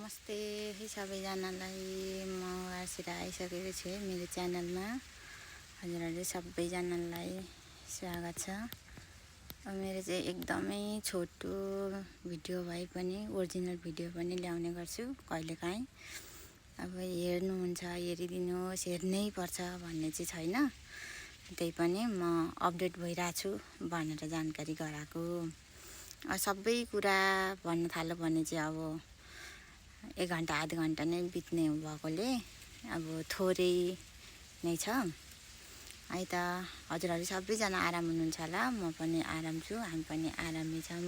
नमस्ते है सबैजनालाई। म आसिरा आइसकेको छु मेरो च्यानलमा। हजुरहरूले सबैजनालाई स्वागत छ। मेरो चाहिँ एकदमै छोटो भिडियो भए पनि ओरिजिनल भिडियो पनि ल्याउने गर्छु कहिलेकाहीँ। अब हेर्नुहुन्छ हेरिदिनुहोस्, हेर्नै पर्छ भन्ने चाहिँ छैन। त्यही पनि म अपडेट भइरहेको छु भनेर जानकारी गराएको। सबै कुरा भन्न थाल्यो भने चाहिँ अब 1 घन्टा आधा घन्टा नै बित्ने भएकोले अब थोरै नै छ है त। हजुरहरू सबैजना आराम हुनुहुन्छ होला, म पनि आराम छु, हामी पनि आरामै छौँ।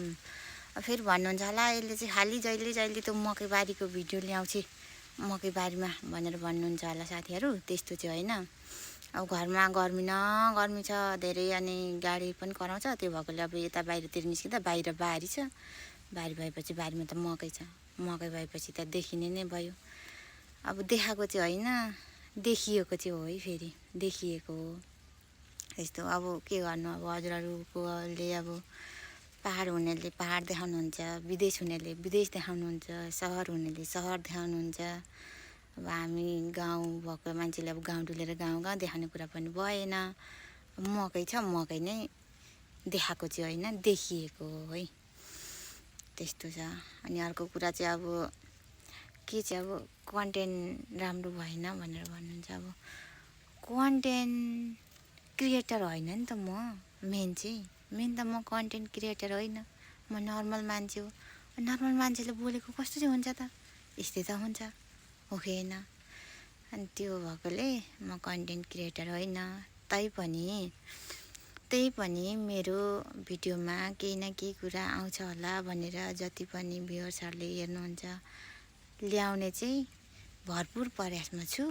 फेरि भन्नुहुन्छ होला यसले चाहिँ खालि जहिले जहिले त मकैबारीको भिडियो ल्याउँछ मकैबारीमा भनेर भन्नुहुन्छ होला साथीहरू। त्यस्तो चाहिँ होइन। अब घरमा गर्मी न गर्मी छ धेरै, अनि गाडी पनि कराउँछ। त्यो भएकोले अब यता बाहिरतिर निस्किँदा बाहिर बारी छ। बारी भएपछि बारीमा त मकै छ, मकै भएपछि त देखिने नै भयो। अब देखाएको चाहिँ होइन, देखिएको चाहिँ हो है। फेरि देखिएको हो यस्तो। अब के गर्नु, अब हजुरहरूकोले अब पहाड हुनेले पहाड देखाउनुहुन्छ, विदेश हुनेले विदेश देखाउनुहुन्छ, सहर हुनेले सहर देखाउनुहुन्छ। अब हामी गाउँ भएको मान्छेले अब गाउँ डुलेर गाउँ देखाउने कुरा पनि भएन। मकै छ, मकै नै देखाएको चाहिँ होइन, देखिएको हो है। त्यस्तो छ। अनि अर्को कुरा चाहिँ अब के चाहिँ अब कन्टेन्ट राम्रो भएन भनेर भन्नुहुन्छ। अब कन्टेन्ट क्रिएटर होइन नि त म। मेन त म कन्टेन्ट क्रिएटर होइन, म नर्मल मान्छे हो। नर्मल मान्छेले बोलेको कस्तो चाहिँ हुन्छ त, यस्तै त हुन्छ हो कि होइन। अनि त्यो भएकोले म कन्टेन्ट क्रिएटर होइन। त्यही पनि मेरो भिडियोमा केही न केही कुरा आउँछ होला भनेर जति पनि भ्युअर्सहरूले हेर्नुहुन्छ ल्याउने चाहिँ भरपुर प्रयासमा छु।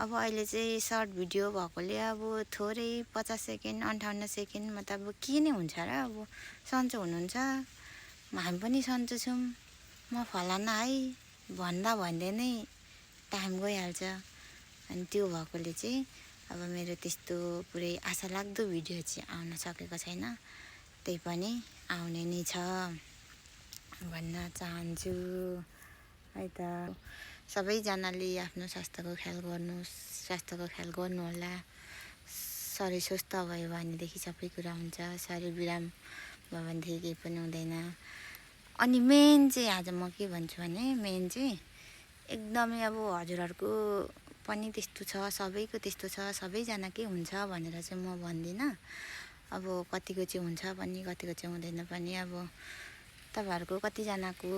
अब अहिले चाहिँ सर्ट भिडियो भएकोले अब थोरै 50 सेकेन्ड 58 सेकेन्डमा त अब के नै हुन्छ र। अब सन्चो हुनुहुन्छ, हामी पनि सन्चो छौँ। म फलाना है भन्दै नै टाइम गइहाल्छ। अनि त्यो भएकोले चाहिँ अब मेरो त्यस्तो पुरै आशा लाग्दो भिडियो चाहिँ आउन सकेको छैन। त्यही पनि आउने नै छ भन्न चाहन्छु है त। सबैजनाले आफ्नो स्वास्थ्यको ख्याल गर्नुहोला। शरीर स्वस्थ भयो भनेदेखि सबै कुरा हुन्छ। शरीर बिराम भयो भनेदेखि केही पनि हुँदैन। अनि मेन चाहिँ आज म के भन्छु भने मेन चाहिँ एकदमै अब हजुरहरूको पनि त्यस्तो छ, सबैको त्यस्तो छ, सबैजनाकै हुन्छ भनेर चाहिँ म भन्दिनँ। अब कतिको चाहिँ हुन्छ पनि, कतिको चाहिँ हुँदैन पनि। अब तपाईँहरूको कतिजनाको